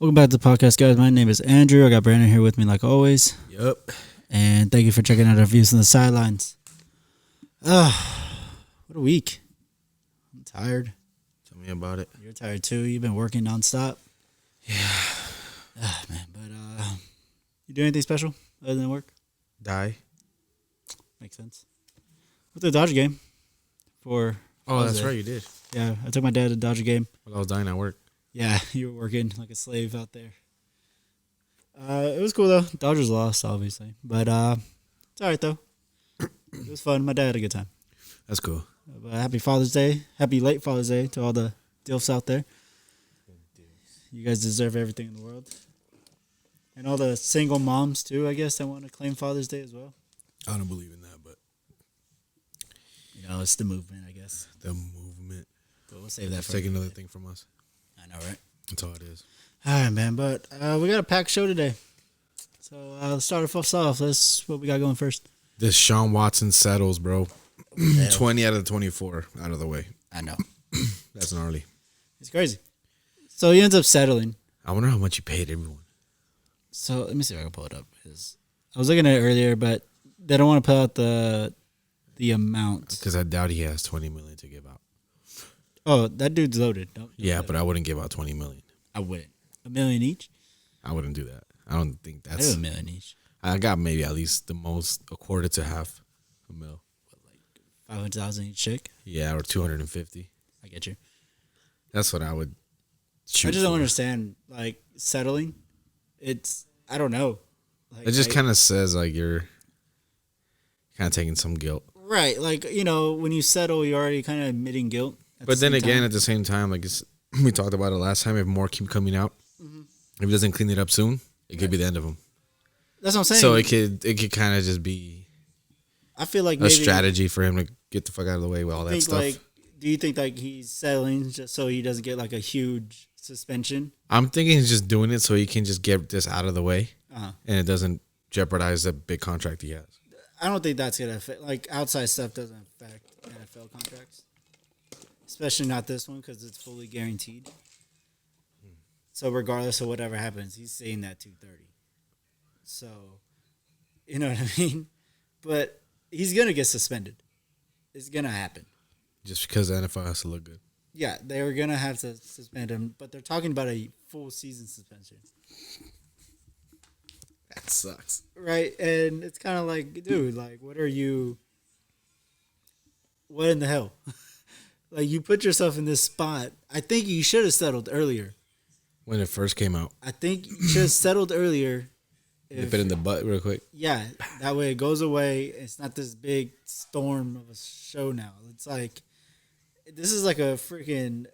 Welcome back to the podcast, guys. My name is Andrew. I got Brandon here with me, like always. Yep. And thank you for checking out our views on the sidelines. What a week. I'm tired. Tell me about it. You're tired too. You've been working nonstop. Yeah. Man. But you do anything special other than work? Die. Makes sense. Went to the Dodger game for. Oh, that's right. You did. Yeah, I took my dad to the Dodger game. Well, I was dying at work. Yeah, you were working like a slave out there. It was cool though. Dodgers lost, obviously, but it's all right though. It was fun. My dad had a good time. That's cool. But happy Father's Day. Happy late Father's Day to all the DILFs out there. You guys deserve everything in the world. And all the single moms, too, I guess, that want to claim Father's Day as well. I don't believe in that, but... You know, it's the movement, I guess. The movement. But we'll save that for take another thing from us. I know, right? That's all it is. All right, man. But we got a packed show today. So let's start us off. Let's what we got going first. Deshaun Watson settles, bro. 20 out of the 24 out of the way. I know. That's gnarly. It's crazy. So he ends up settling. I wonder how much he paid everyone. So let me see if I can pull it up. I was looking at it earlier, but they don't want to put out the amount. Because I doubt he has $20 million to give out. Oh, that dude's loaded. Yeah, but I wouldn't give out $20 million. I wouldn't. $1 million each? I wouldn't do that. I don't think I that's... do $1 million each. I got maybe at least the most, a quarter to half a mil. 500,000 each chick? Yeah, or 250. I get you. That's what I would shoot I just don't for. understand, like, settling. I don't know. Like, It just kind of says, like, you're kind of taking some guilt. Right. Like, you know, when you settle, you're already kind of admitting guilt. But then again, at the same time, like we talked about it last time, if more keep coming out, if he doesn't clean it up soon, it could be the end of him. That's what I'm saying. So it could kind of just be I feel like a strategy for him to get the fuck out of the way with all that stuff. Like, do you think, like, he's settling just so he doesn't get, like, a huge suspension? I'm thinking he's just doing it so he can just get this out of the way, and it doesn't jeopardize the big contract he has. I don't think that's going to affect, like, outside stuff doesn't affect NFL contracts. Especially not this one because it's fully guaranteed. So regardless of whatever happens, he's saying that 230. So, you know what I mean? But he's going to get suspended. It's going to happen. Just because the NFL has to look good. Yeah, they were going to have to suspend him, but they're talking about a full season suspension. That sucks. Right? And it's kind of like, dude, like, what in the hell? Like, you put yourself in this spot. I think you should have settled earlier. When it first came out. I think you should have settled earlier. Nip it in the butt real quick. Yeah, that way it goes away. It's not this big storm of a show now. It's like, this is like a freaking,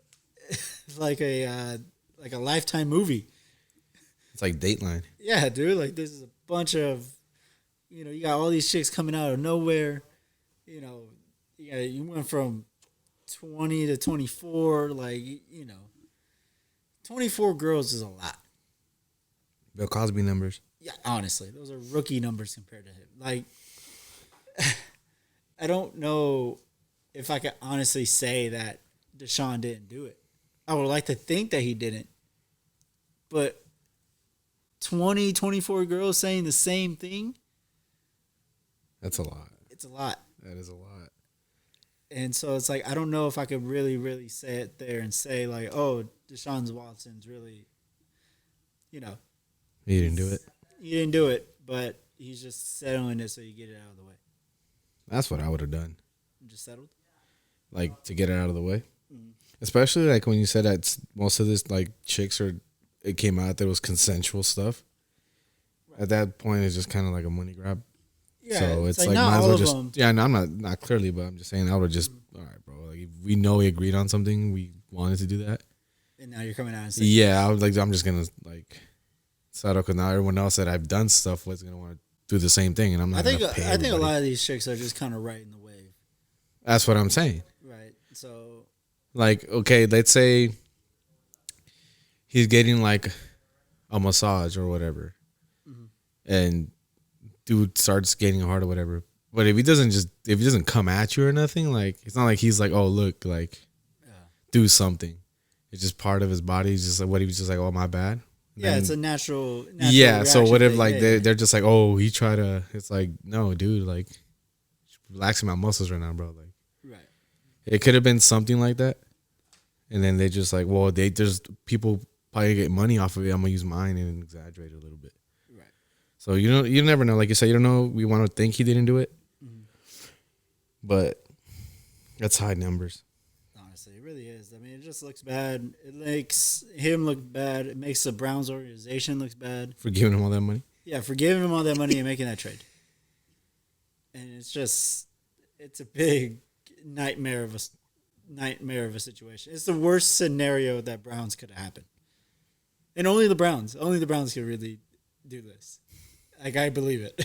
like a Lifetime movie. It's like Dateline. Yeah, dude. Like, this is a bunch of, you know, you got all these chicks coming out of nowhere. You know, you went from 20 to 24. Like, you know, 24 girls is a lot. Bill Cosby numbers. Yeah, honestly, those are rookie numbers compared to him. Like, I don't know if I could honestly say that Deshaun didn't do it. I would like to think that he didn't. But 24 girls saying the same thing? That's a lot. It's a lot. That is a lot. And so it's like, I don't know if I could really, really say it there and say, like, oh, Deshaun Watson's really, you know. He didn't do it. He didn't do it, but he's just settling it so you get it out of the way. That's what I would have done. Just settled? Like, to get it out of the way. Mm-hmm. Especially, like, when you said that most of this, like, it came out that it was consensual stuff. Right. At that point, it's just kind of like a money grab. Yeah, so it's like not might as all well of just them. Yeah, no, I'm not clearly, but I'm just saying I would have just all right, bro. Like, if we know we agreed on something, we wanted to do that. And now you're coming out and saying, yeah, I'm just gonna like settle because now everyone else that I've done stuff with is gonna want to do the same thing, and I'm not. I think a lot of these chicks are just kind of riding the wave. That's what I'm saying. Right. So, like, okay, let's say he's getting like a massage or whatever, and dude starts getting hard or whatever. But if he doesn't come at you or nothing, like, it's not like he's like, oh, look, like, do something. It's just part of his body. He's just like, what, he was just like, oh, my bad. Yeah, it's a natural yeah. So what if like thing. they're just like, oh, he tried to? It's like, no, dude, like relaxing my muscles right now, bro. Like, Right. it could have been something like that, and then they just like, well, there's people probably get money off of it. I'm gonna use mine and exaggerate it a little bit. Right. So you never know. Like you said, you don't know. We want to think he didn't do it, but that's high numbers. Honestly, it really is. I mean, it just looks bad. It makes him look bad. It makes the Browns organization look bad. For giving him all that money. Yeah, for giving him all that money and making that trade. And it's a big nightmare of a situation. It's the worst scenario that Browns could have happened. And only the Browns could really do this. Like, I believe it.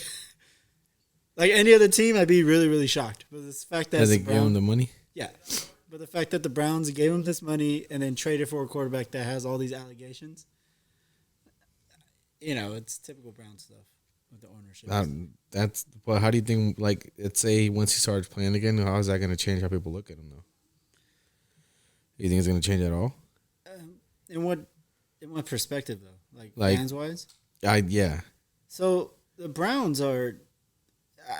Like any other team, I'd be really, really shocked. But the fact that they gave him the money. Yeah. But the fact that the Browns gave him this money and then traded for a quarterback that has all these allegations, it's typical Brown stuff with the ownership. Well, how do you think, like, let's say once he starts playing again, how is that going to change how people look at him, though? You think it's going to change at all? In what perspective, though? Like fans-wise? Yeah. So the Browns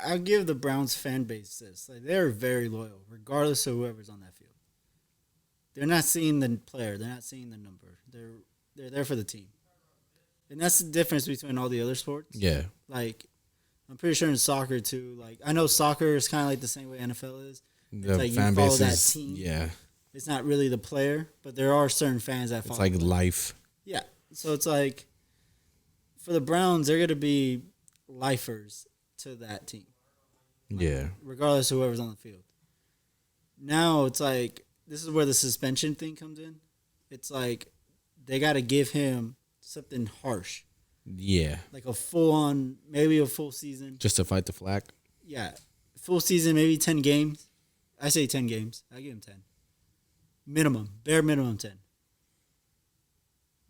I'll give the Browns fan base this. Like, they're very loyal, regardless of whoever's on that field. They're not seeing the player. They're not seeing the number. They're there for the team. And that's the difference between all the other sports. Yeah. Like, I'm pretty sure in soccer, too. Like, I know soccer is kind of like the same way NFL is. It's The like fan you follow base that is, team. yeah. It's not really the player, but there are certain fans that follow. It's like life. Yeah. So it's like, for the Browns, they're going to be lifers to that team. Yeah. Regardless of whoever's on the field. Now it's like, this is where the suspension thing comes in. It's like, they got to give him something harsh. Yeah. Like a full-on, maybe a full season. Just to fight the flag? Yeah. Full season, maybe 10 games. I say 10 games. I give him 10. Minimum. Bare minimum 10.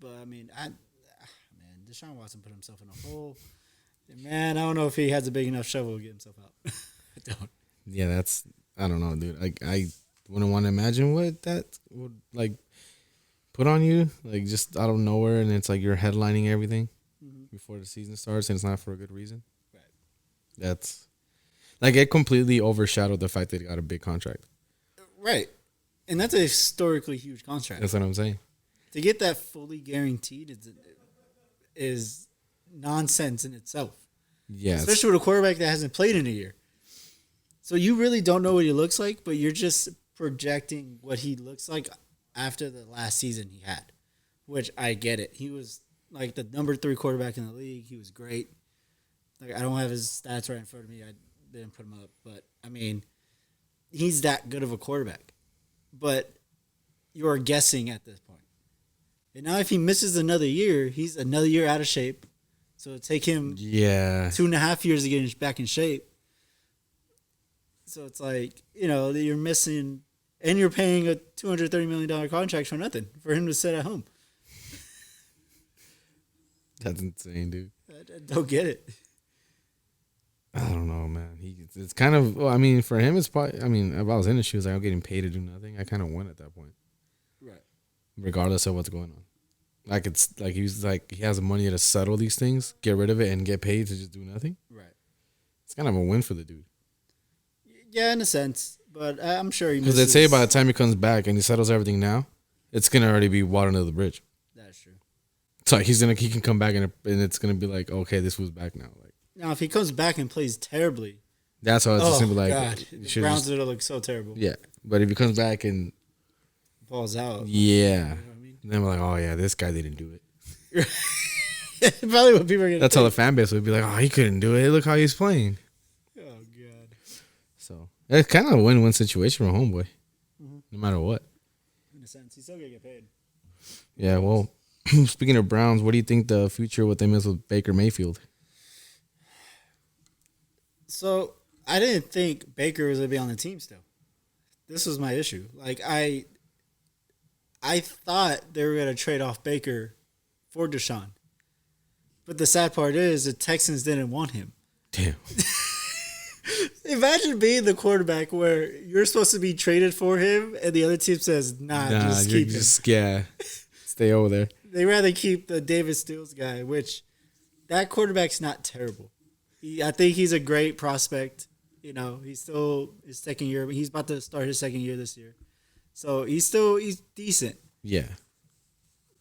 But, I mean, Deshaun Watson put himself in a hole. Man, I don't know if he has a big enough shovel to get himself out. I don't. Yeah, I don't know, dude. Like, I wouldn't want to imagine what that would, like, put on you. Like, just out of nowhere, and it's like you're headlining everything before the season starts, and it's not for a good reason. Right. That's, like, it completely overshadowed the fact that he got a big contract. Right. And that's a historically huge contract. That's what I'm saying. To get that fully guaranteed is nonsense in itself. Yeah. Especially with a quarterback that hasn't played in a year. So you really don't know what he looks like, but you're just projecting what he looks like after the last season he had, which I get it. He was like the number 3 quarterback in the league. He was great. Like, I don't have his stats right in front of me. I didn't put him up, but I mean, he's that good of a quarterback. But you're guessing at this point. And now if he misses another year, he's another year out of shape. So it'll take him 2.5 years to get back in shape. So it's like, you're missing, and you're paying a $230 million contract for nothing, for him to sit at home. That's insane, dude. I don't get it. I don't know, man. It's kind of, well, I mean, for him, it's probably, I mean, if I was in his shoes, like, I'm getting paid to do nothing. I kind of won at that point. Right. Regardless of what's going on. Like, it's like he has the money to settle these things, get rid of it, and get paid to just do nothing. Right. It's kind of a win for the dude. Yeah, in a sense, but I'm sure he because they say by the time he comes back and he settles everything now, it's gonna already be water under the bridge. That's true. So he can come back and it's gonna be like, okay, this was back now. Like, now if he comes back and plays terribly, that's how it's just gonna be like. God. The Browns are gonna look so terrible. Yeah, but if he comes back and balls out, yeah, you know what I mean? Then we're like, oh yeah, this guy didn't do it. Probably what people are gonna. That's think. how the fan base would be like, oh, he couldn't do it. Look how he's playing. Oh God. So it's kind of a win-win situation for homeboy, no matter what. In a sense, he's still gonna get paid. Yeah, well, speaking of Browns, what do you think the future with them is with Baker Mayfield? So I didn't think Baker was gonna be on the team still. This was my issue. Like I thought they were gonna trade off Baker for Deshaun. But the sad part is the Texans didn't want him. Damn. Imagine being the quarterback where you're supposed to be traded for him and the other team says, nah just keep him. Yeah, stay over there. they rather keep the David Stills guy, which that quarterback's not terrible. I think he's a great prospect. You know, he's still his second year. He's about to start his second year this year, so he's decent. Yeah.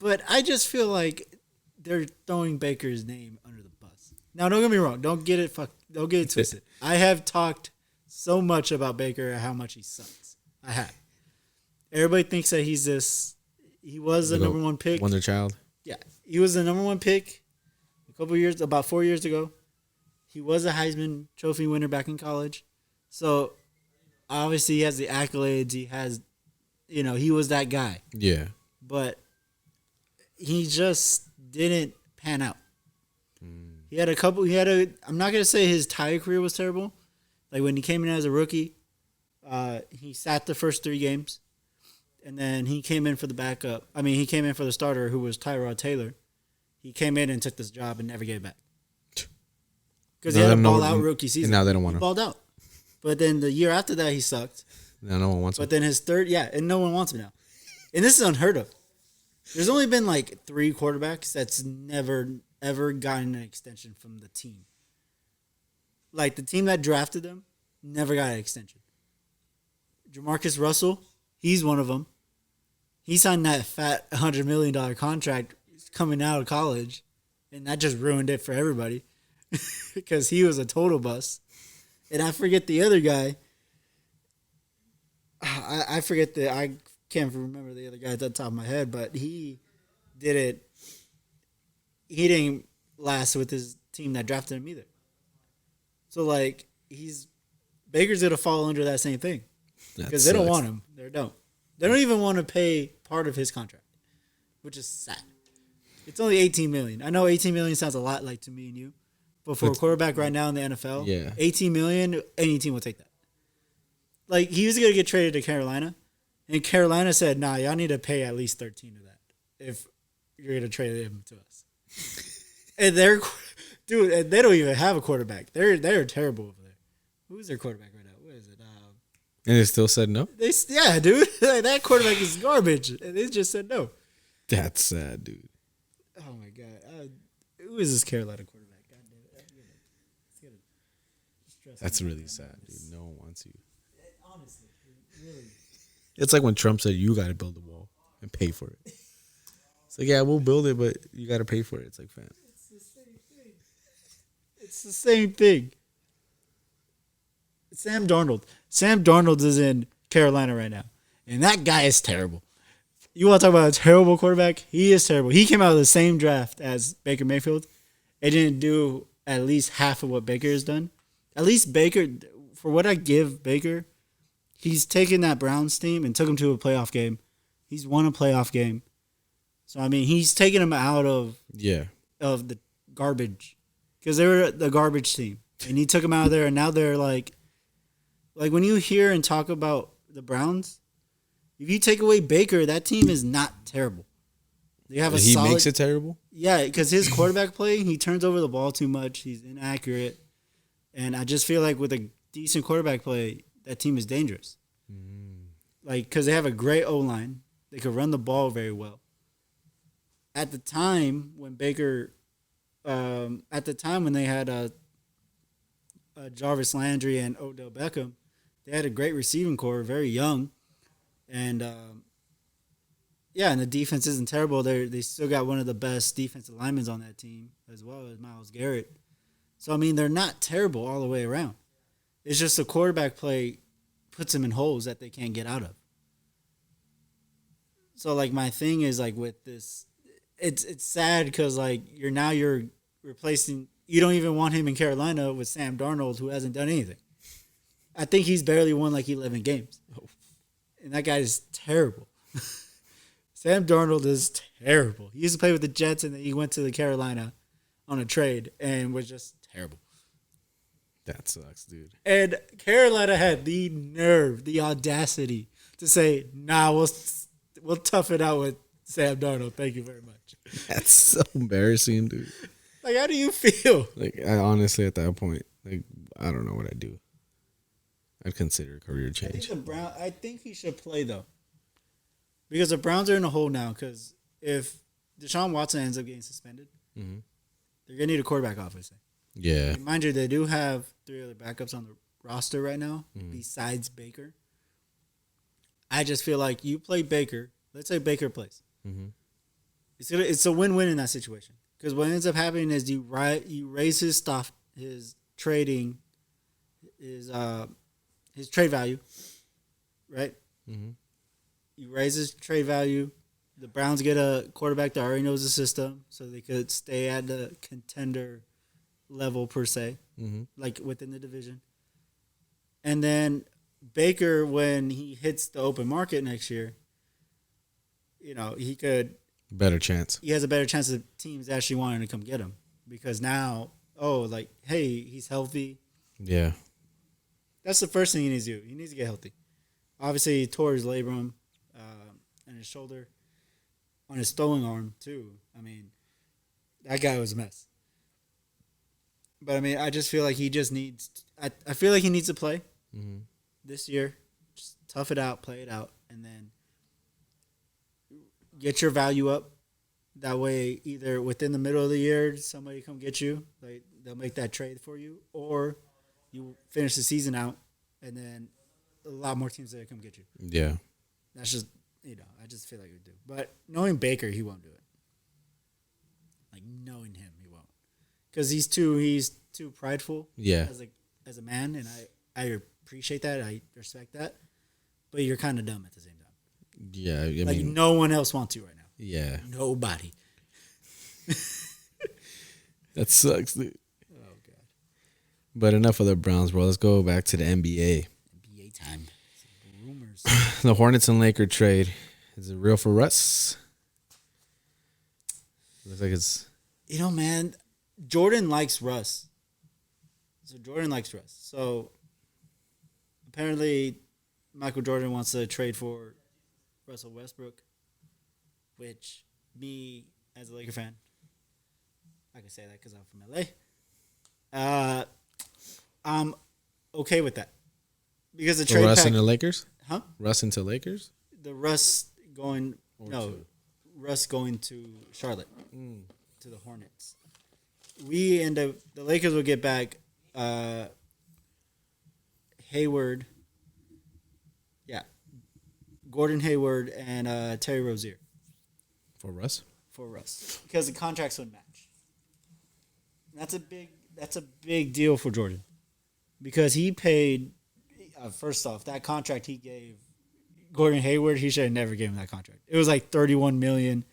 But I just feel like they're throwing Baker's name under the bus. Now, don't get me wrong. Don't get it twisted. I have talked so much about Baker and how much he sucks. I have. Everybody thinks that he's this. He was the number one pick. Wonder child. Yeah, he was the number one pick about 4 years ago. He was a Heisman Trophy winner back in college. So, obviously, he has the accolades. He has, he was that guy. Yeah. But he just didn't pan out. He had I'm not going to say his entire career was terrible. Like, when he came in as a rookie, he sat the first 3 games. And then he came in for the backup. I mean, he came in for the starter, who was Tyrod Taylor. He came in and took this job and never gave it back. Because he had a ball-out rookie season. And now they don't want him. He balled out. But then the year after that, he sucked. Now no one wants him. But then his third, and no one wants him now. And this is unheard of. There's only been like 3 quarterbacks that's never, ever gotten an extension from the team. Like, the team that drafted them never got an extension. Jamarcus Russell, he's one of them. He signed that fat $100 million contract coming out of college, and that just ruined it for everybody because he was a total bust. And I forget the other guy. I can't remember the other guy at the top of my head, but he didn't last with his team that drafted him either. So, like, Baker's going to fall under that same thing because they don't want him. They don't even want to pay part of his contract, which is sad. It's only $18 million. I know $18 million sounds a lot like to me and you, but for a quarterback right now in the NFL, $18 million, any team will take that. Like, he was going to get traded to Carolina, and Carolina said, "Nah, y'all need to pay at least 13 of that if you're going to trade him to us." And they don't even have a quarterback. They're terrible over there. Who's their quarterback right now? What is it? And they still said no? Yeah, dude. That quarterback is garbage. And they just said no. That's sad, dude. Oh, my God. Who is this Carolina quarterback? God damn it. That's really sad, dude. No one wants you. Honestly, really. It's like when Trump said, you got to build a wall and pay for it. It's like, yeah, we'll build it, but you got to pay for it. It's like, fam. It's the same thing. It's the same thing. Sam Darnold is in Carolina right now, and that guy is terrible. You want to talk about a terrible quarterback? He is terrible. He came out of the same draft as Baker Mayfield and didn't do at least half of what Baker has done. At least Baker, for what I give Baker, he's taken that Browns team and took them to a playoff game. He's won a playoff game. So, I mean, he's taken them out of the garbage because they were the garbage team. And he took them out of there, and now they're like when you hear and talk about the Browns, if you take away Baker, that team is not terrible. They have he makes it terrible? Yeah, because his quarterback play, he turns over the ball too much. He's inaccurate. And I just feel like with a decent quarterback play, that team is dangerous. Like, because they have a great O-line. They could run the ball very well. At the time when Baker, when they had Jarvis Landry and Odell Beckham, they had a great receiving core, very young. And, and the defense isn't terrible. They still got one of the best defensive linemen on that team, as well as Myles Garrett. So, I mean, they're not terrible all the way around. It's just the quarterback play puts them in holes that they can't get out of. So, like, my thing is, like, with this, it's sad because, like, you're replacing, you don't even want him in Carolina with Sam Darnold, who hasn't done anything. I think he's barely won, like, 11 games. And that guy is terrible. Sam Darnold is terrible. He used to play with the Jets, and then he went to the Carolina on a trade and was just terrible. That sucks, dude. And Carolina had the nerve, the audacity to say, "Nah, we'll tough it out with Sam Darnold. Thank you very much." That's so embarrassing, dude. Like, how do you feel? Like, I honestly, at that point, like, I don't know what I'd do. I'd consider a career change. I think he should play, though. Because the Browns are in a hole now. Because if Deshaun Watson ends up getting suspended, Mm-hmm. they're going to need a quarterback, obviously. Yeah. Mind you, they do have 3 other backups on the roster right now besides Baker. I just feel like you play Baker. Let's say Baker plays. Mm-hmm. It's a win-win in that situation. Because what ends up happening is you raise his stuff, his trading, his trade value, right? Mm-hmm. You raise his trade value. The Browns get a quarterback that already knows the system, so they could stay at the contender level per se, like within the division. And then Baker, when he hits the open market next year, he could Better chance. He has a better chance of teams actually wanting to come get him because now, hey, he's healthy. Yeah. That's the first thing he needs to do. He needs to get healthy. Obviously, he tore his labrum and his shoulder on his throwing arm too. I mean, that guy was a mess. But I mean, I just feel like he just needs. I feel like he needs to play this year. Just tough it out, play it out, and then get your value up. That way, either within the middle of the year, somebody come get you. Like they'll make that trade for you, or you finish the season out, and then a lot more teams that come get you. Yeah. That's just I just feel like we do. But knowing Baker, he won't do it. Like knowing him, he won't, because he's too prideful. Yeah. As a man, and I appreciate that. I respect that. But you're kind of dumb at the same time. Yeah. I Like mean, no one else wants you right now. Yeah. Nobody. That sucks, dude. Oh god. But enough of the Browns, bro. Let's go back to the NBA. NBA time. Some rumors. The Hornets and Laker trade. Is it real for Russ? Looks like it's. Man, Jordan likes Russ. So apparently, Michael Jordan wants to trade for Russell Westbrook, which me as a Laker fan, I can say that because I'm from LA. I'm okay with that because the trade Russ and the Lakers? huh? Russ into Lakers? The Russ going to- Russ going to Charlotte to the Hornets. The Lakers will get back Hayward, Gordon Hayward and Terry Rozier For Russ? because the contracts would match. That's a big deal for Jordan because he paid. First off, that contract he gave Gordon Hayward, he should have never given him that contract. It was like $31 million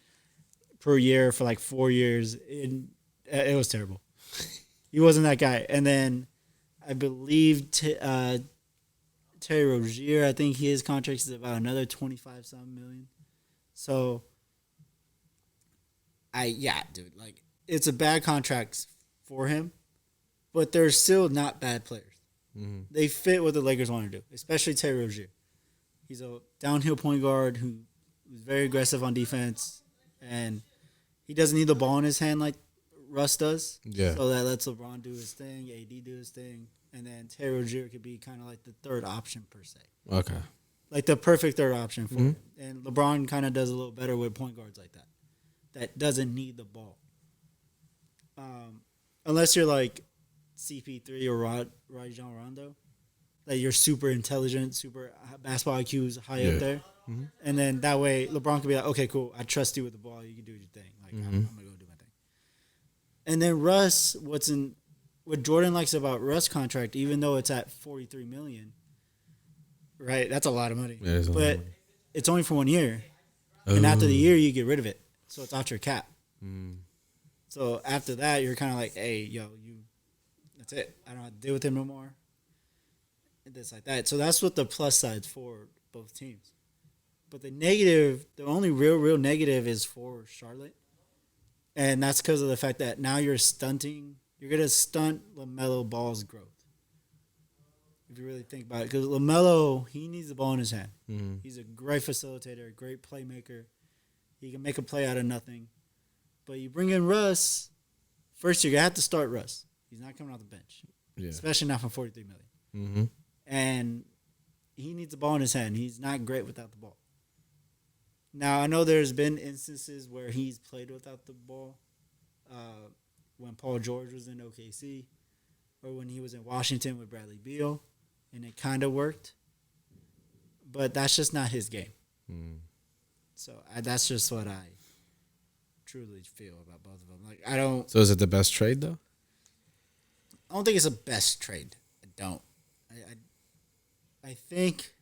per year for like 4 years. It was terrible. He wasn't that guy. And then I believe Terry Rozier, I think his contract is about another 25-something million. So, dude, like it's a bad contract for him, but they're still not bad players. Mm-hmm. They fit what the Lakers want to do, especially Terry Rozier. He's a downhill point guard who's very aggressive on defense, and he doesn't need the ball in his hand like Russ does. Yeah. So that lets LeBron do his thing, AD do his thing, and then Terry Rozier could be kind of like the third option per se. Okay. Like the perfect third option for him. And LeBron kind of does a little better with point guards like that. That doesn't need the ball. Unless you're like CP3 or Rajon Rondo. Like you're super intelligent, super basketball IQ is high up there. Mm-hmm. And then that way LeBron can be like, okay, cool, I trust you with the ball. You can do your thing. Like I'm going to go do my thing. And then Russ, what Jordan likes about Russ contract, even though it's at $43 million, right? That's a lot of money. But it's only for 1 year. And after the year, you get rid of it. So it's out your cap. So after that, you're kind of like, hey, that's it. I don't have to deal with him no more. And this like that. So that's what the plus side's for both teams. But the only real negative is for Charlotte. And that's because of the fact that now you're going to stunt LaMelo Ball's growth. If you really think about it. Because LaMelo, he needs the ball in his hand. Mm-hmm. He's a great facilitator, a great playmaker. He can make a play out of nothing. But you bring in Russ, first you're going to have to start Russ. He's not coming off the bench. Yeah. Especially not for $43 million. And he needs the ball in his hand. He's not great without the ball. Now I know there's been instances where he's played without the ball. When Paul George was in OKC, or when he was in Washington with Bradley Beal, and it kind of worked. But that's just not his game. So that's just what I truly feel about both of them. Like I don't. So is it the best trade though? I don't think it's the best trade. I don't. I think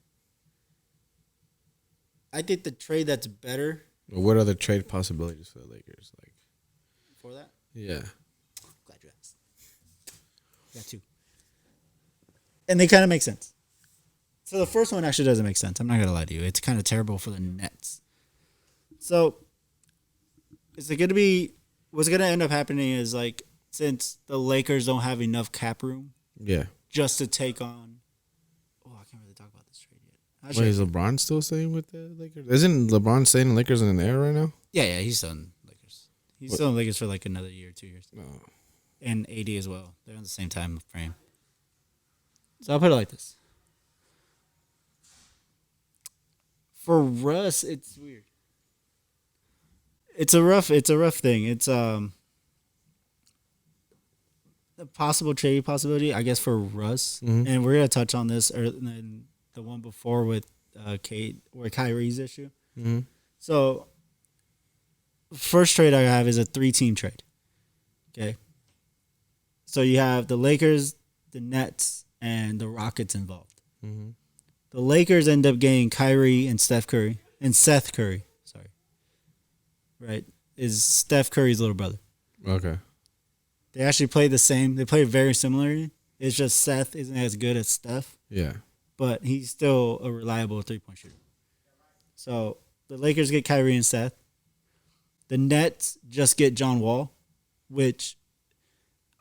the trade that's better. What other trade possibilities for the Lakers? Like for that? Yeah. Glad you asked. Got two. And they kind of make sense. So the first one actually doesn't make sense. I'm not gonna lie to you. It's kind of terrible for the Nets. So is it gonna be? What's gonna end up happening is like since the Lakers don't have enough cap room, Yeah. just to take on. Oh, I can't really talk about this trade yet. Wait, is LeBron still staying with the Lakers? Isn't LeBron staying in the Lakers in the air right now? Yeah, he's still in Lakers. He's still in Lakers for like another year, 2 years, No. and AD as well. They're on the same time frame. So I'll put it like this. For Russ, it's weird. It's a rough thing. It's a possible trade possibility, I guess, for Russ. And we're gonna touch on this or in the one before with Kate or Kyrie's issue. So first trade I have is a 3-team trade. Okay. So you have the Lakers, the Nets, and the Rockets involved. The Lakers end up getting Kyrie and Seth Curry. Sorry. Right? Is Steph Curry's little brother. Okay. They actually play the same. They play very similarly. It's just Seth isn't as good as Steph. Yeah. But he's still a reliable 3-point shooter. So the Lakers get Kyrie and Seth. The Nets just get John Wall, which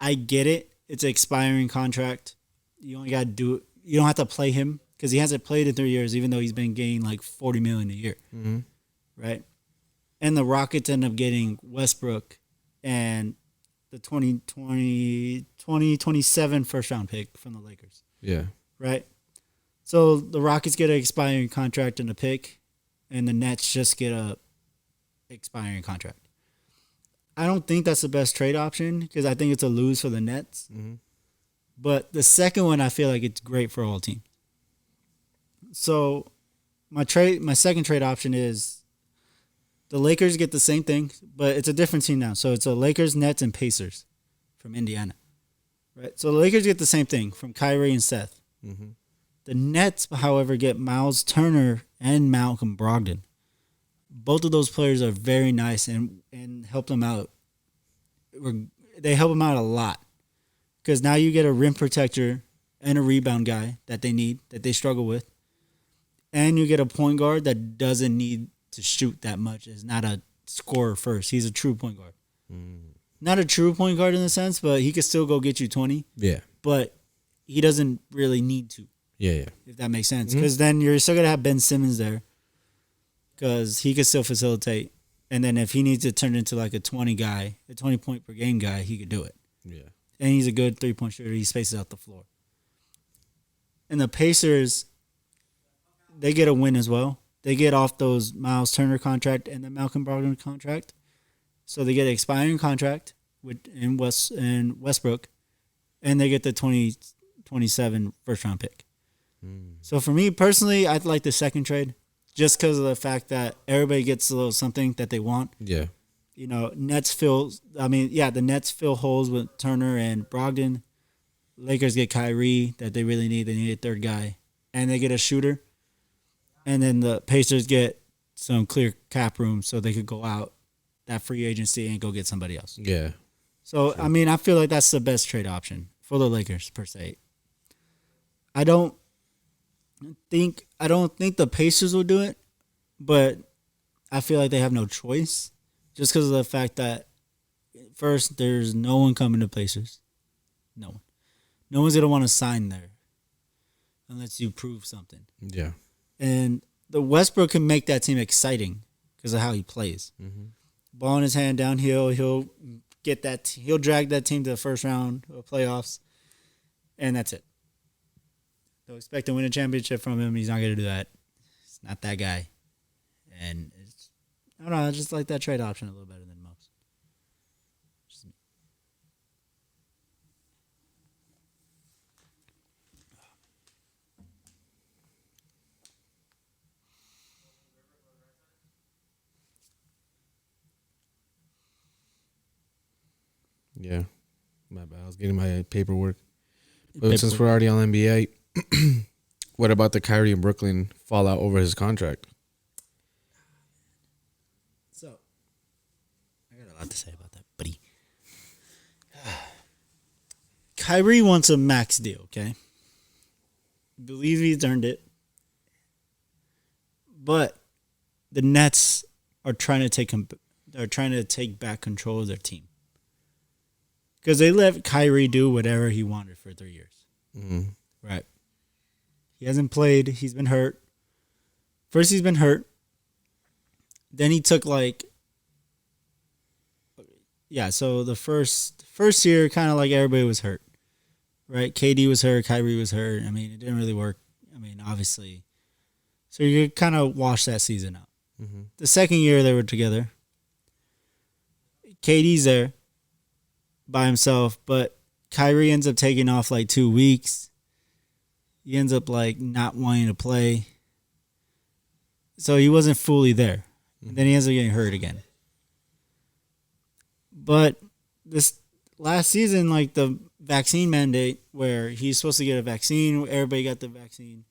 I get it. It's an expiring contract. You only got to do it. You don't have to play him because he hasn't played in 3 years, even though he's been getting like $40 million a year, right? And the Rockets end up getting Westbrook and the 2027 first round pick from the Lakers. Yeah. Right? So the Rockets get an expiring contract and a pick, and the Nets just get a expiring contract. I don't think that's the best trade option because I think it's a lose for the Nets. But the second one, I feel like it's great for all teams. So my second trade option is the Lakers get the same thing, but it's a different team now. So it's the Lakers, Nets, and Pacers from Indiana. Right? So the Lakers get the same thing from Kyrie and Seth. The Nets, however, get Miles Turner and Malcolm Brogdon. Both of those players are very nice and help them out. They help them out a lot. Because now you get a rim protector and a rebound guy that they need, that they struggle with. And you get a point guard that doesn't need to shoot that much. Is not a scorer first. He's a true point guard. Not a true point guard in the sense, but he could still go get you 20. Yeah. But he doesn't really need to. Yeah. If that makes sense. Because then you're still going to have Ben Simmons there. Because he could still facilitate. And then if he needs to turn into like a 20 point per game guy, he could do it. Yeah. And he's a good 3-point shooter. He spaces out the floor. And the Pacers, they get a win as well. They get off those Miles Turner contract and the Malcolm Brogdon contract. So they get an expiring contract in Westbrook. And they get the 2027 first-round pick. So for me, personally, I'd like the second trade. Just because of the fact that everybody gets a little something that they want. Yeah. You know, the Nets fill holes with Turner and Brogdon. Lakers get Kyrie that they really need. They need a third guy. And they get a shooter. And then the Pacers get some clear cap room so they could go out that free agency and go get somebody else. Yeah. So, sure. I mean, I feel like that's the best trade option for the Lakers, per se. I don't think the Pacers will do it, but I feel like they have no choice. Just because of the fact that, first, there's no one coming to Pacers. No one. No one's going to want to sign there unless you prove something. Yeah. And the Westbrook can make that team exciting because of how he plays. Ball in his hand downhill, he'll drag that team to the first round of playoffs, and that's it. Don't expect to win a championship from him. He's not going to do that. He's not that guy. And it's I don't know. I just like that trade option a little better than most. Just me. Yeah. My bad. I was getting my paperwork. But since we're already on NBA, what about the Kyrie and Brooklyn fallout over his contract? So, I got a lot to say about that, buddy. Kyrie wants a max deal, okay? Believe he's earned it. But the Nets are trying to take back control of their team. Because they let Kyrie do whatever he wanted for 3 years. Mm-hmm. Right. He hasn't played. He's been hurt. First, he's been hurt. Then he took so the first year, kind of like everybody was hurt. Right? KD was hurt. Kyrie was hurt. I mean, it didn't really work. I mean, obviously. So you kind of wash that season out. Mm-hmm. The second year they were together. KD's there by himself, but Kyrie ends up taking off 2 weeks. He ends up not wanting to play. So he wasn't fully there. Mm-hmm. Then he ends up getting hurt again. But this last season, the vaccine mandate where he's supposed to get a vaccine, everybody got the vaccine,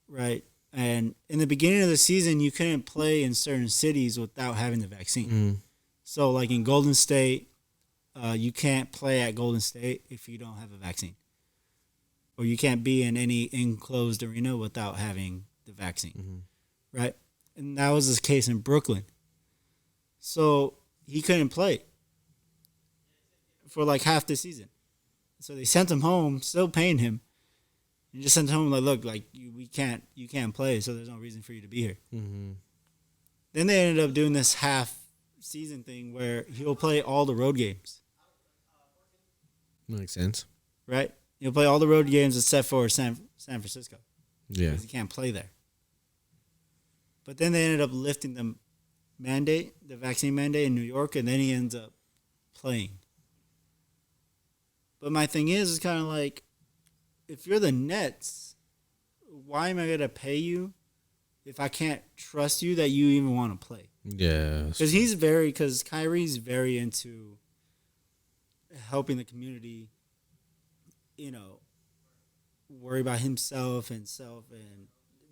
right? And in the beginning of the season, you couldn't play in certain cities without having the vaccine. Mm. So in Golden State, you can't play at Golden State if you don't have a vaccine. Or you can't be in any enclosed arena without having the vaccine, right? And that was the case in Brooklyn. So he couldn't play for half the season. So they sent him home, still paying him, and just sent him look, you can't play, so there's no reason for you to be here. Mm-hmm. Then they ended up doing this half season thing where he'll play all the road games. Makes sense. Right? He'll play all the road games except for San Francisco. Yeah. Because he can't play there. But then they ended up lifting the vaccine mandate in New York, and then he ends up playing. But my thing is kind of if you're the Nets, why am I going to pay you if I can't trust you that you even want to play? Yeah. Because Kyrie's very into helping the community, worry about himself and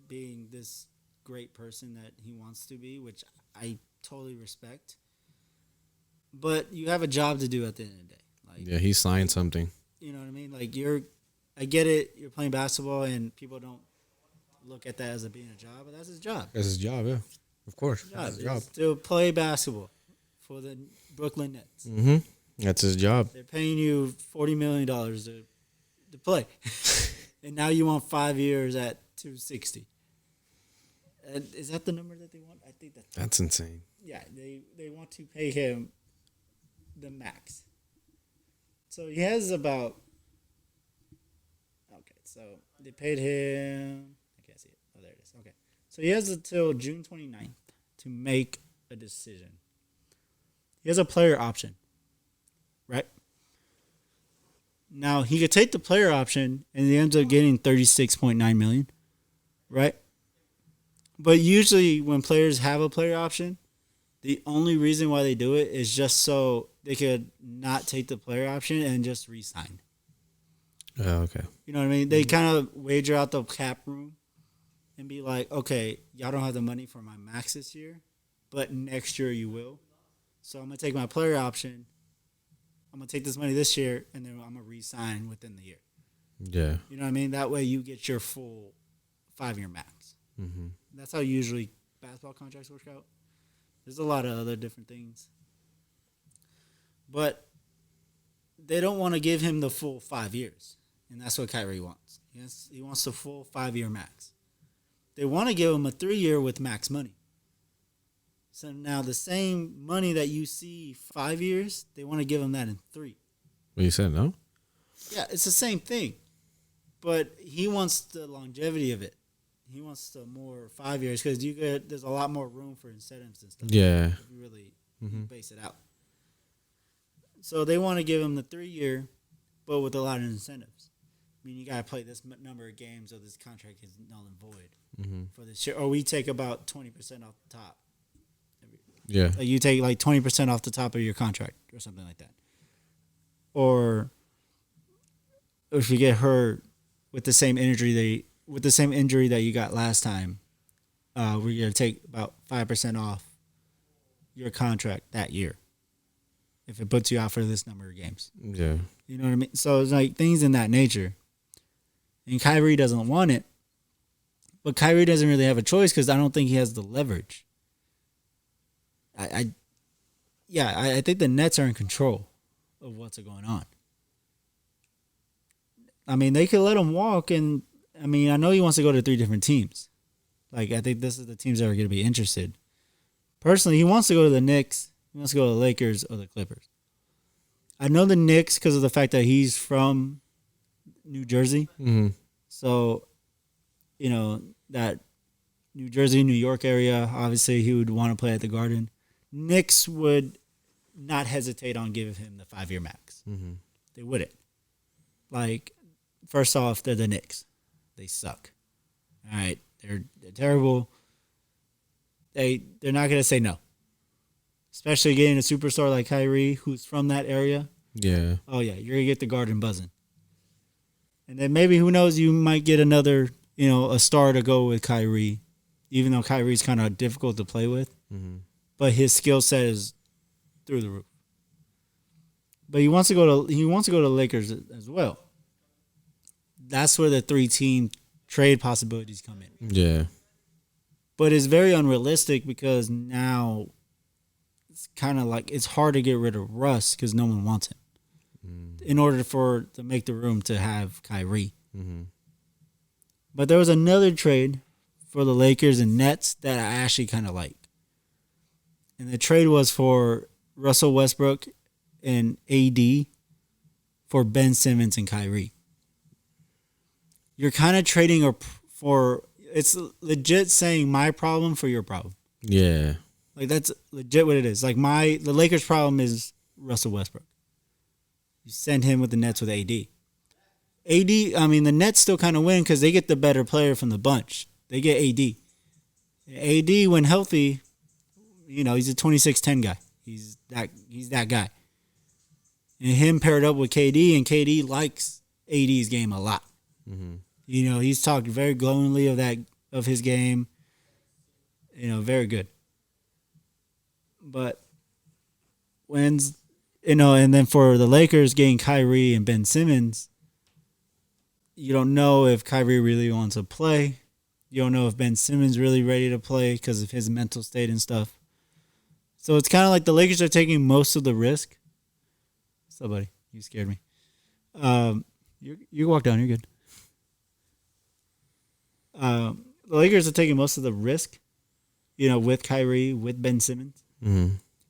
being this great person that he wants to be, which I totally respect. But you have a job to do at the end of the day. Yeah, he signed something. You know what I mean? I get it. You're playing basketball, and people don't look at that as being a job, but that's his job. That's his job, yeah. Of course. That's his job. To play basketball for the Brooklyn Nets. Mm-hmm. That's his job. They're paying you $40 million to play. And now you want 5 years at $260. Is that the number that they want? I think that's insane. Yeah, they want to pay him the max. So he has about... Okay, so they paid him... I can't see it. Oh, there it is. Okay. So he has until June 29th to make a decision. He has a player option, right? Now, he could take the player option and he ends up getting $36.9 million, right? But usually when players have a player option, the only reason why they do it is just so they could not take the player option and just re-sign. Oh, okay. You know what I mean? They kind of wager out the cap room and be like, okay, y'all don't have the money for my max this year, but next year you will. So I'm going to take my player option. I'm going to take this money this year, and then I'm going to re-sign within the year. Yeah. You know what I mean? That way you get your full 5-year max. Mm-hmm. That's how usually basketball contracts work out. There's a lot of other different things. But they don't want to give him the full 5 years. And that's what Kyrie wants. He wants the full 5-year max. They want to give him a 3-year with max money. So now the same money that you see 5 years, they want to give him that in 3. What you said, no? Yeah, it's the same thing. But he wants the longevity of it. He wants to more 5 years because there's a lot more room for incentives and stuff. Yeah. If you really base it out. So they want to give him the 3-year, but with a lot of incentives. I mean, you got to play this number of games or this contract is null and void for this year. Or we take about 20% off the top. Yeah. Like you take like 20% off the top of your contract or something like that. Or if you get hurt with the same injury that you got last time, we're going to take about 5% off your contract that year if it puts you out for this number of games. Yeah. You know what I mean? So it's like things in that nature. And Kyrie doesn't want it. But Kyrie doesn't really have a choice because I don't think he has the leverage. I think the Nets are in control of what's going on. I mean, they could let him walk, and I mean, I know he wants to go to 3 different teams. Like, I think this is the teams that are going to be interested. Personally, he wants to go to the Knicks, he wants to go to the Lakers or the Clippers. I know the Knicks because of the fact that he's from New Jersey. Mm-hmm. So, you know, that New Jersey, New York area, obviously he would want to play at the Garden. Knicks would not hesitate on giving him the 5-year max. Mm-hmm. They wouldn't. Like, first off, they're the Knicks. They suck. All right, they're terrible. They're not gonna say no. Especially getting a superstar like Kyrie, who's from that area. Yeah. Oh yeah, you're gonna get the Garden buzzing. And then maybe who knows, you might get another, a star to go with Kyrie, even though Kyrie's kind of difficult to play with. Mm-hmm. But his skill set is through the roof. But he wants to go to Lakers as well. That's where the 3-team trade possibilities come in. Yeah. But it's very unrealistic because now it's kind of like it's hard to get rid of Russ because no one wants him. In order to make the room to have Kyrie. Mm-hmm. But there was another trade for the Lakers and Nets that I actually kind of like. And the trade was for Russell Westbrook and AD for Ben Simmons and Kyrie. You're kind of trading it's legit saying my problem for your problem. Yeah. Like that's legit what it is. Like the Lakers' problem is Russell Westbrook. You send him with the Nets with AD. The Nets still kind of win because they get the better player from the bunch. They get AD. AD, when healthy, he's a 26-10 guy. He's that guy. And him paired up with KD, and KD likes AD's game a lot. Mm-hmm. He's talked very glowingly of his game. Very good. But and then for the Lakers getting Kyrie and Ben Simmons, you don't know if Kyrie really wants to play. You don't know if Ben Simmons really ready to play because of his mental state and stuff. So it's kind of like the Lakers are taking most of the risk. What's up, buddy? You scared me. You walk down. You're good. The Lakers are taking most of the risk, with Kyrie, with Ben Simmons.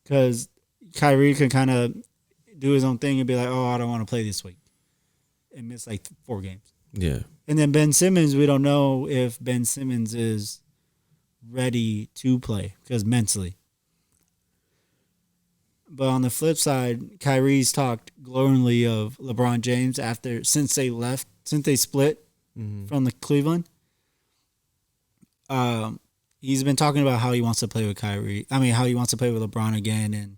Because Kyrie can kind of do his own thing and be like, oh, I don't want to play this week. And miss like 4 games. Yeah. And then Ben Simmons, we don't know if Ben Simmons is ready to play because mentally. But on the flip side, Kyrie's talked glowingly of LeBron James since they split from the Cleveland. He's been talking about how he wants to play with Kyrie. How he wants to play with LeBron again and,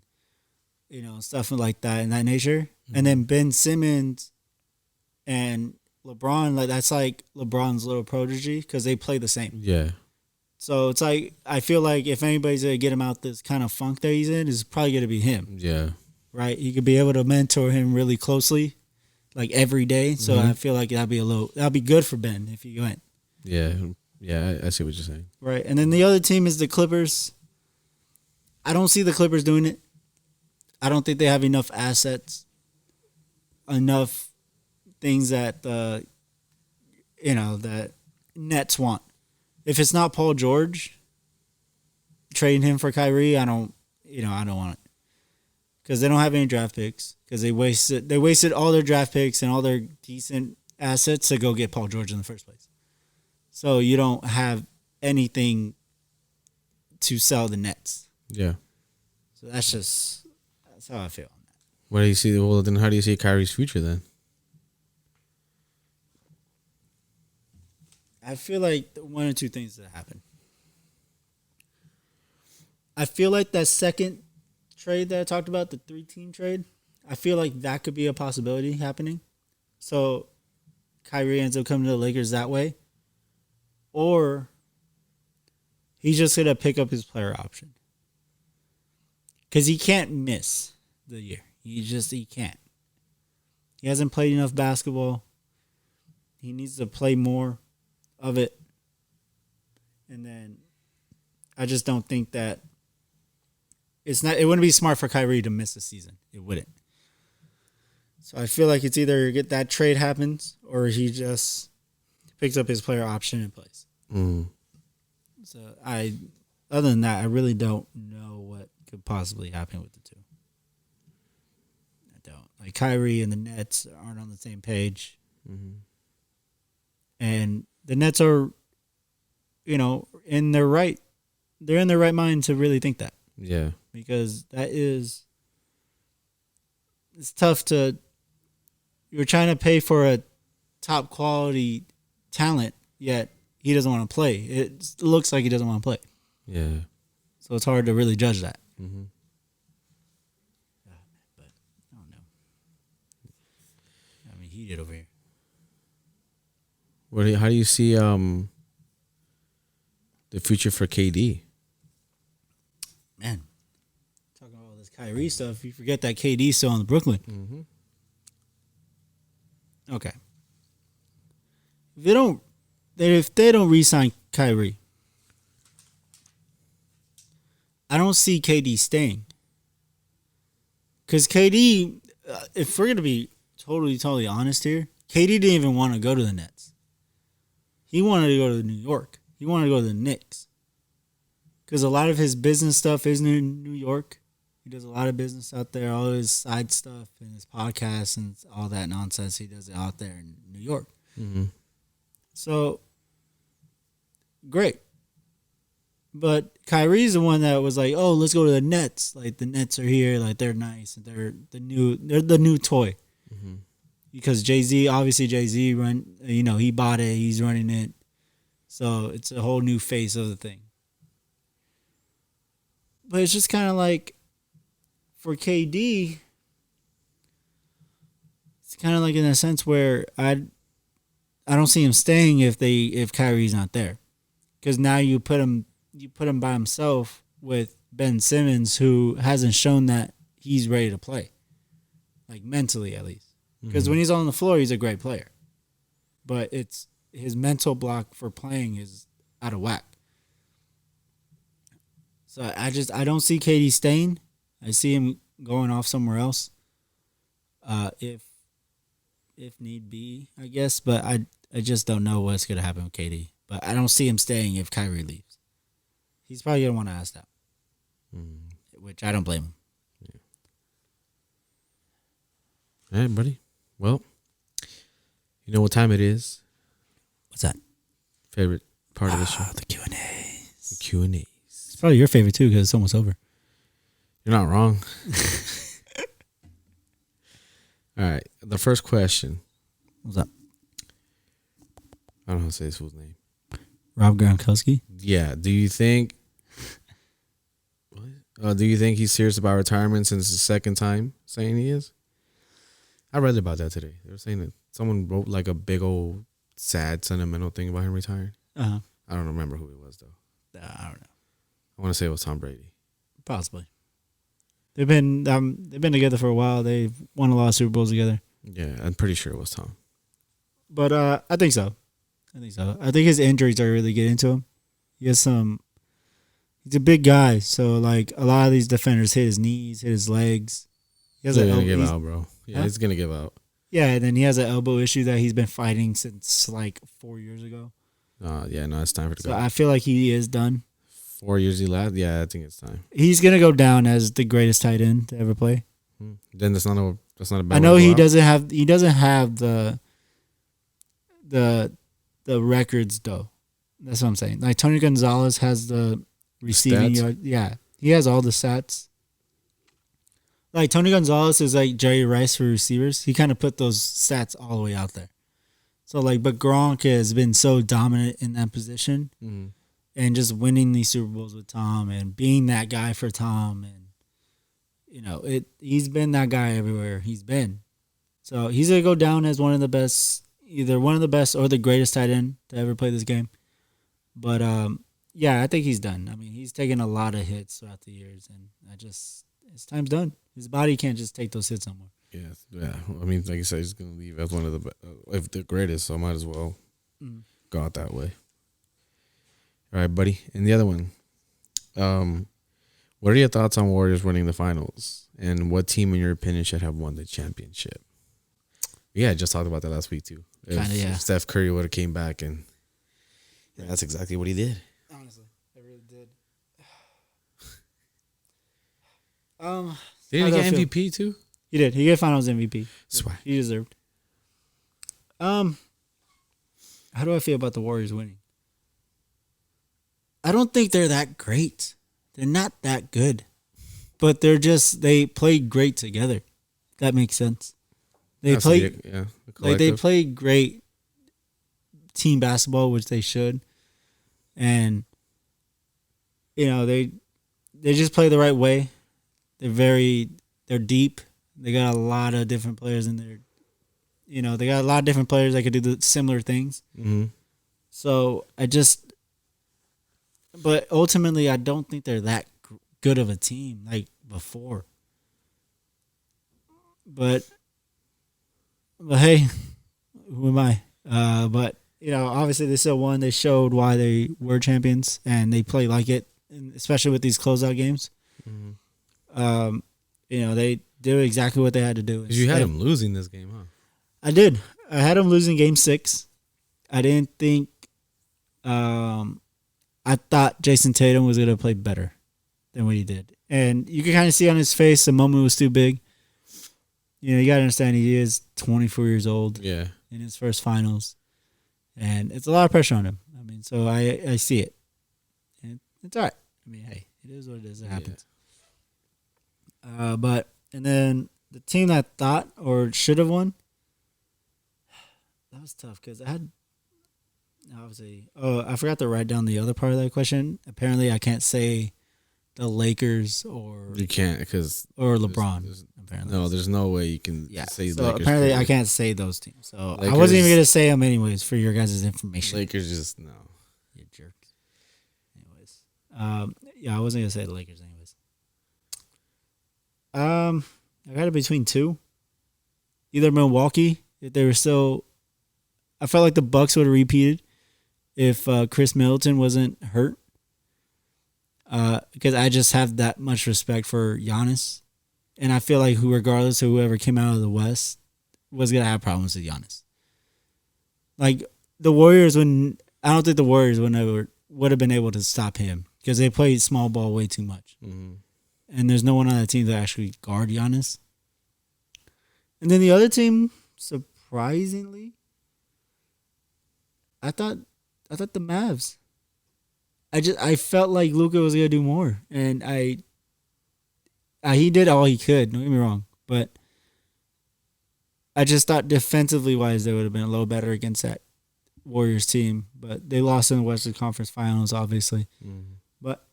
stuff like that in that nature. Mm-hmm. And then Ben Simmons and LeBron, that's like LeBron's little protege because they play the same. Yeah. So it's like, I feel like if anybody's going to get him out this kind of funk that he's in, it's probably going to be him. Yeah. Right? You could be able to mentor him really closely, like every day. So I feel like that'd be good for Ben if he went. Yeah. Yeah, I see what you're saying. Right. And then the other team is the Clippers. I don't see the Clippers doing it. I don't think they have enough assets, enough things that that Nets want. If it's not Paul George trading him for Kyrie, I don't want it. Because they don't have any draft picks. Because they wasted all their draft picks and all their decent assets to go get Paul George in the first place. So you don't have anything to sell the Nets. Yeah. So that's how I feel. What do you see? Well, then how do you see Kyrie's future then? I feel like one or two things that happen. I feel like that second trade that I talked about, the 3-team trade, I feel like that could be a possibility happening. So Kyrie ends up coming to the Lakers that way. Or he's just going to pick up his player option. Because he can't miss the year. He can't. He hasn't played enough basketball. He needs to play more of it. And then I just don't think that it wouldn't be smart for Kyrie to miss a season. It wouldn't. So I feel like it's either get that trade happens or he just picks up his player option and plays. So other than that, I really don't know what could possibly happen with the two. I don't. Like Kyrie and the Nets aren't on the same page. And the Nets are, in their right. They're in their right mind to really think that. Yeah. Because it's tough you're trying to pay for a top quality talent, yet he doesn't want to play. It looks like he doesn't want to play. Yeah. So it's hard to really judge that. But I don't know. I mean, heated over here. How do you see the future for KD? Man, talking about all this Kyrie stuff, you forget that KD's still in Brooklyn. Okay. If they don't re-sign Kyrie, I don't see KD staying. Because KD, if we're going to be totally honest here, KD didn't even want to go to the Nets. He wanted to go to New York. He wanted to go to the Knicks. Because a lot of his business stuff is in New York. He does a lot of business out there. All his side stuff and his podcasts and all that nonsense, he does it out there in New York. So, great. But Kyrie's the one that was like, "Oh, let's go to the Nets. Like the Nets are here. Like they're nice. They're the new toy." Because Jay-Z he bought it. He's running it. So it's a whole new face of the thing. But it's just kind of like, for KD, it's kind of like in a sense where I don't see him staying if Kyrie's not there, because now you put him by himself with Ben Simmons, who hasn't shown that he's ready to play, like mentally at least. Because when he's on the floor, he's a great player, but it's his mental block for playing is out of whack. So I don't see KD staying. I see him going off somewhere else, if need be, I guess. But I just don't know what's gonna happen with KD. But I don't see him staying if Kyrie leaves. He's probably gonna want to ask that, which I don't blame him. All right, buddy. Well, you know what time it is? What's that? Favorite part of the show? The Q&As. The Q&As. It's probably your favorite too, because it's almost over. You're not wrong. All right. The first question. What's up? I don't know how to say this fool's name. Rob Gronkowski? Yeah. Do you think he's serious about retirement since the second time saying he is? I read about that today. They were saying that someone wrote like a big old sad sentimental thing about him retiring. I don't remember who it was though. I don't know. I want to say it was Tom Brady. Possibly. They've been together for a while. They've won a lot of Super Bowls together. Yeah, I'm pretty sure it was Tom. But I think so. I think his injuries are really getting to him. He's a big guy, so like a lot of these defenders hit his knees, hit his legs. He's gonna give out, bro. Yeah, he's gonna give out. Yeah, and then he has an elbow issue that he's been fighting since like 4 years ago. It's time for it to So go. I feel like he is done. 4 years he left. Yeah, I think it's time. He's gonna go down as the greatest tight end to ever play. Then that's not a bad. I know he doesn't have the records though. That's what I'm saying. Like Tony Gonzalez has the receiving Stats? yard. Yeah, he has all the stats. Like Tony Gonzalez is like Jerry Rice for receivers. He kind of put those stats all the way out there. So like, but Gronk has been so dominant in that position, and just winning these Super Bowls with Tom and being that guy for Tom, and he's been that guy everywhere he's been. So he's gonna go down as one of the best, either one of the best or the greatest tight end to ever play this game. But yeah, I think he's done. I mean, he's taken a lot of hits throughout the years, and his time's done. His body can't just take those hits no more. Yeah. I mean, like you said, he's gonna leave as one of the if the greatest. So I might as well go out that way. All right, buddy. And the other one, what are your thoughts on Warriors winning the finals, and what team, in your opinion, should have won the championship? Yeah, I just talked about that last week too. If Steph Curry would have came back, and that's exactly what he did. Honestly, I really did. Did he get MVP too? He did. He got Finals MVP. Swag. He deserved. How do I feel about the Warriors winning? I don't think they're that great. They're not that good, but they play great together. That makes sense. They play great team basketball, which they should, and they just play the right way. They're deep. They got a lot of different players in there. They got a lot of different players that could do the similar things. Mm-hmm. So but ultimately, I don't think they're that good of a team like before. But hey, who am I? But obviously they still won. They showed why they were champions, and they play like it, especially with these closeout games. Mm-hmm. They do exactly what they had to do. You had them losing this game, huh? I did. I had them losing Game 6. I didn't think. I thought Jason Tatum was gonna play better than what he did, and you can kind of see on his face the moment was too big. You gotta understand he is 24 years old. Yeah. In his first finals, and it's a lot of pressure on him. I mean, so I see it, and it's all right. I mean, hey, it is what it is. It happens. And then the team that I thought or should have won, that was tough because I had obviously. Oh, I forgot to write down the other part of that question. Apparently, I can't say the Lakers or you can't or LeBron. Apparently, there's no way you can say. So Lakers apparently, I can't say those teams. So I wasn't even gonna say them anyways for your guys' information. Lakers just no. You jerk. Anyways, I wasn't gonna say the Lakers anyways. I got it between two. Either Milwaukee, if they were still. I felt like the Bucks would have repeated if Chris Middleton wasn't hurt. Because I just have that much respect for Giannis. And I feel like regardless of whoever came out of the West was going to have problems with Giannis. Like, the Warriors, I don't think the Warriors would have been able to stop him because they played small ball way too much. Mm-hmm. And there's no one on that team that actually guard Giannis. And then the other team, surprisingly, I thought the Mavs. I felt like Luka was gonna do more, and he did all he could. Don't get me wrong, but I just thought defensively wise they would have been a little better against that Warriors team, but they lost in the Western Conference Finals, obviously. Mm-hmm. But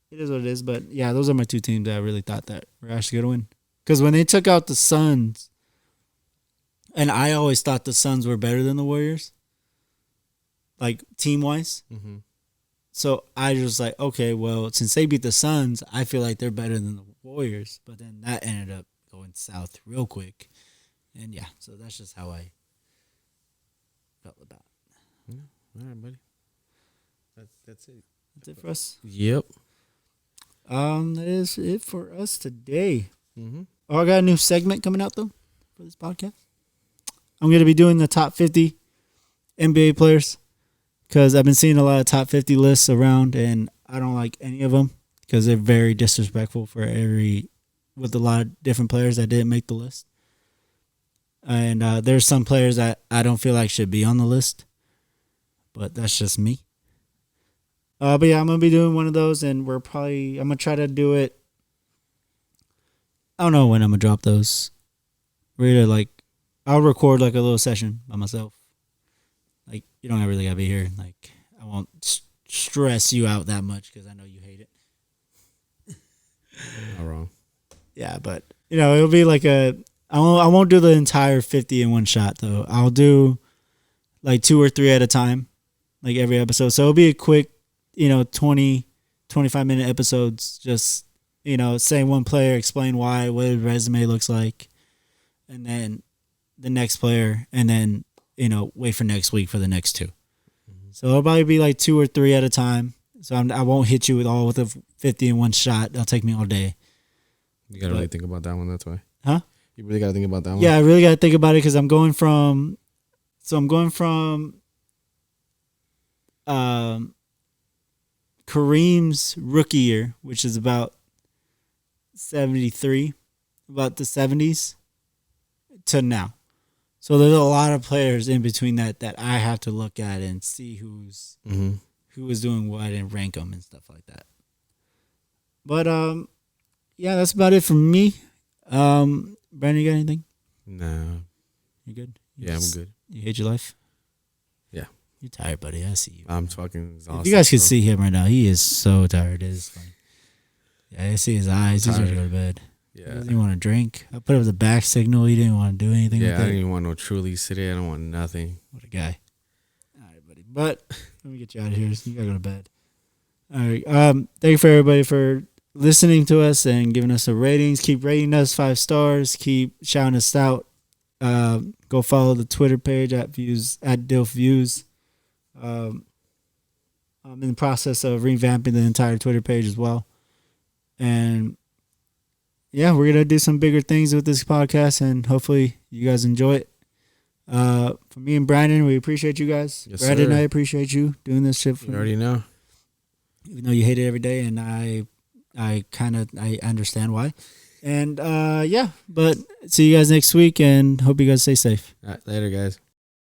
it is what it is. But yeah, those are my two teams that I really thought that were actually gonna win. Because when they took out the Suns, and I always thought the Suns were better than the Warriors, like team-wise. Mm-hmm. So I was like, okay, well, since they beat the Suns, I feel like they're better than the Warriors. But then that ended up going south real quick. And yeah, so that's just how I felt about it. Yeah. All right, buddy. That's it. That's it for us. Yep. That is it for us today. Mm-hmm. Oh, I got a new segment coming out, though, for this podcast. I'm going to be doing the top 50 NBA players because I've been seeing a lot of top 50 lists around, and I don't like any of them because they're very disrespectful with a lot of different players that didn't make the list. And there's some players that I don't feel like should be on the list. but that's just me. But yeah, I'm gonna be doing one of those, and I'm gonna try to do it. I don't know when I'm gonna drop those. Really, like, I'll record like a little session by myself. Like, you don't really gotta be here. Like, I won't stress you out that much because I know you hate it. Not wrong. Yeah, but it'll be like I won't do the entire 50 in one shot though. I'll do like 2 or 3 at a time, like every episode. So it'll be a quick, 20, 25-minute episodes. Just saying one player, explain why, what his resume looks like, and then the next player, and then wait for next week for the next 2. Mm-hmm. So it'll probably be like 2 or 3 at a time. So I won't hit you with the 50 in one shot. That'll take me all day. You gotta really think about that one. That's why. Huh? You really gotta think about that one. Yeah, I really gotta think about it because I'm going from. So I'm going from. Kareem's rookie year, which is about 73, about the 70s, to now. So there's a lot of players in between that I have to look at and see who is doing what and rank them and stuff like that. But yeah, that's about it from me. Brandon, you got anything? No. You good? I'm good. You hate your life? Yeah. You're tired, buddy. I see you. I'm fucking exhausted. If you guys could see him right now, he is so tired. It's funny. Yeah, I see his eyes. He's ready to go to bed. Yeah. He doesn't even want to drink. I put up the back signal. He didn't want to do anything with it. I didn't even want no Trulies today. I don't want nothing. What a guy. All right, buddy. But let me get you out of here. You got to go to bed. All right. Thank you for everybody for listening to us and giving us the ratings. Keep rating us 5 stars. Keep shouting us out. Go follow the Twitter page at @DilfViews. I'm in the process of revamping the entire Twitter page as well. And yeah, we're going to do some bigger things with this podcast, and hopefully you guys enjoy it. For me and Brandon, we appreciate you guys. Yes, Brandon, sir. I appreciate you doing this shit for You me. already know. Even though you hate it every day, and I understand why. And yeah, but see you guys next week, and hope you guys stay safe. All right, later, guys.